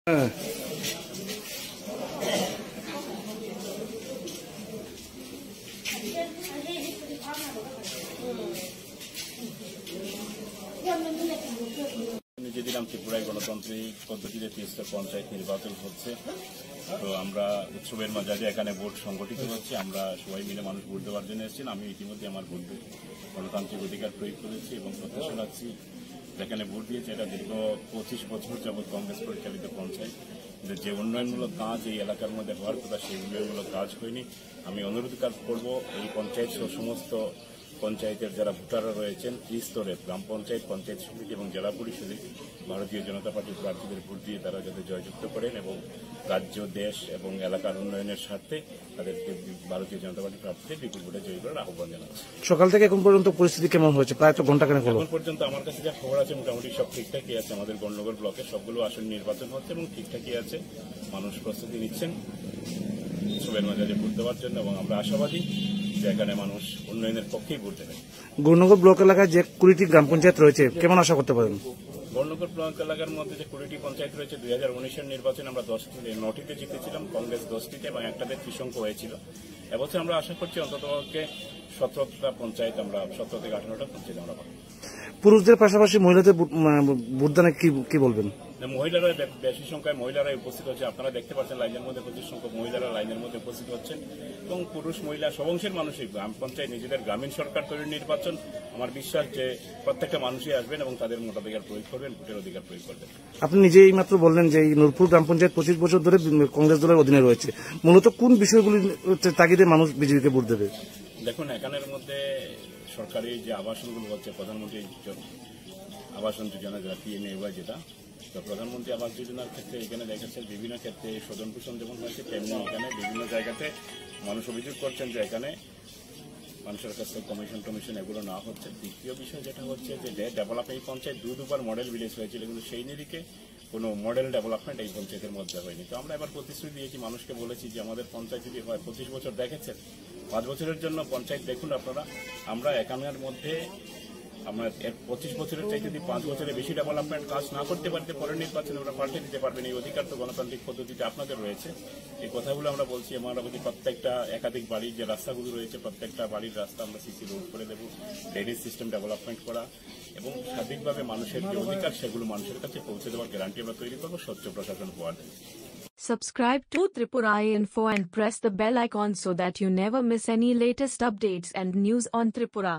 হ্যাঁ, যেদিন ত্রিপুরায় গণতান্ত্রিক পদ্ধতিতে ৩০টা পঞ্চায়েত নির্বাচন হচ্ছে, তো আমরা উৎসবের মাঝে এখানে ভোট সংগঠিত হচ্ছে। আমরা সবাই মিলে মানুষ ভোট দেওয়ার জন্য এসেছেন। আমি ইতিমধ্যে আমার ভোট গণতান্ত্রিক অধিকার প্রয়োগ করেছি এবং প্রত্যাশা রাখছি যেখানে ভোট দিয়েছে এটা দীর্ঘ ২৫ বছর যাবৎ কংগ্রেস পরিচালিত পঞ্চায়েত, যে উন্নয়নমূলক কাজ এই এলাকার মধ্যে হওয়ার কথা সেই উন্নয়নমূলক কাজ হয়নি। আমি অনুরোধ করব এই পঞ্চায়েত সহ সমস্ত পঞ্চায়েতের যারা ভোটাররা রয়েছেন ত্রিস্তরের গ্রাম পঞ্চায়েত, পঞ্চায়েত সমিতি এবং জেলা পরিষদে ভারতীয় জনতা পার্টির প্রার্থীদের ভোট দিয়ে তারা যাতে জয়যুক্ত করেন এবং রাজ্য, দেশ এবং এলাকার উন্নয়নের স্বার্থে তাদেরকে ভারতীয় জনতা পার্টির প্রার্থীদের বিপুল ভোটে জয়ী করার আহ্বান জানাচ্ছি। সকাল থেকে এখন পর্যন্ত পরিস্থিতি কেমন হয়েছে? প্রায় তো ঘন্টাখানেক হলো। এখন পর্যন্ত আমার কাছে যা খবর আছে মোটামুটি সব ঠিকঠাকই আছে। আমাদের গণনগর ব্লকে সবগুলো আসন নির্বাচন হচ্ছে এবং ঠিকঠাকই আছে। মানুষ প্রস্তুতি নিচ্ছেন উৎসবের মাঝে ভোট দেওয়ার জন্য এবং আমরা আশাবাদী যে এখানে মানুষ উন্নয়নের পক্ষেই ভোট দেবেন। গৌরনগর ব্লক এলাকায় যে 20টি গ্রাম পঞ্চায়েত রয়েছে কেমন আশা করতে পারেন? গৌরনগর ব্লক এলাকার মধ্যে যে 20টি পঞ্চায়েত রয়েছে 2019-এর নির্বাচনে আমরা 9টিতে জিতেছিলাম, কংগ্রেস 10টিতে এবং একটাতে ত্রিশঙ্ক হয়েছিল। এবছর আমরা আশা করছি অন্তত 17টা পঞ্চায়েত, আমরা 17 থেকে 18টা পঞ্চায়েত আমরা পাবো। পুরুষদের পাশাপাশি মহিলাদের ভোটদানে কি বলবেন? মহিলারা বেশি সংখ্যায় মহিলারাই উপস্থিত হচ্ছে। আপনারা দেখতে পাচ্ছেন লাইনের মধ্যে প্রচুর সংখ্যক মহিলারা লাইনের মধ্যে উপস্থিত হচ্ছেন এবং পুরুষ মহিলা সব অংশের মানুষই গ্রাম পঞ্চায়েত নিজেদের গ্রামীণ সরকার তৈরির নির্বাচন। আমার বিশ্বাস যে প্রত্যেকটা মানুষই আসবেন এবং তাদের ভোটাধিকার প্রয়োগ করবেন, ভোটের অধিকার প্রয়োগ করবেন। আপনি নিজেই মাত্র বললেন যে এই নূরপুর গ্রাম পঞ্চায়েত 25 বছর ধরে কংগ্রেস দলের অধীনে রয়েছে। মূলত কোন বিষয়গুলি তাগিদে মানুষ বিজেপিকে ভোট দেবে? দেখুন, এখানের মধ্যে সরকারি যে আবাসনগুলো হচ্ছে, প্রধানমন্ত্রী আবাসন যোজনা যেটা PMAY, যেটা তো প্রধানমন্ত্রী আবাস যোজনার ক্ষেত্রে এখানে দেখেছে বিভিন্ন ক্ষেত্রে স্বজন পোষণ যেমন হয়েছে তেমনি এখানে বিভিন্ন জায়গাতে মানুষ অভিযোগ করছেন যে এখানে মানুষের কাছে কমিশন এগুলো না হচ্ছে। দ্বিতীয় বিষয় যেটা হচ্ছে যে ডেভেলপ এই পঞ্চায়েত দুবার মডেল ভিলেজ হয়েছিল, কিন্তু সেই নিরিখে কোনো মডেল ডেভেলপমেন্ট এই পঞ্চায়েতের মধ্যে হয়নি। তো আমরা এবার প্রতিশ্রুতি দিয়েছি, মানুষকে বলেছি যে আমাদের পঞ্চায়েত যদি হয় 25 বছর দেখেছেন, 5 বছরের জন্য পঞ্চায়েত দেখুন আপনারা। আমরা এখানের মধ্যে আমরা 25 বছরের চাই যদি 5 বছরের বেশি ডেভেলপমেন্ট কাজ না করতে পারতে পরের নির্বাচনে আমরা পাল্টে দিতে পারবেন। এই অধিকার তো গণতান্ত্রিক পদ্ধতিতে আপনাদের রয়েছে। এই কথাগুলো আমরা বলছি। আমরা বলছি প্রত্যেকটা একাধিক বাড়ির যে রাস্তাগুলো রয়েছে প্রত্যেকটা বাড়ির রাস্তা আমরা সিসি রোড করে দেবো, ড্রেনেজ সিস্টেম ডেভেলপমেন্ট করা এবং সার্বিকভাবে মানুষের যে অধিকার সেগুলো মানুষের কাছে পৌঁছে দেওয়ার গ্যারান্টি আমরা তৈরি করবো স্বচ্ছ প্রশাসন হওয়ার। Subscribe to Tripura Info and press the bell icon so that you never miss any latest updates and news on Tripura.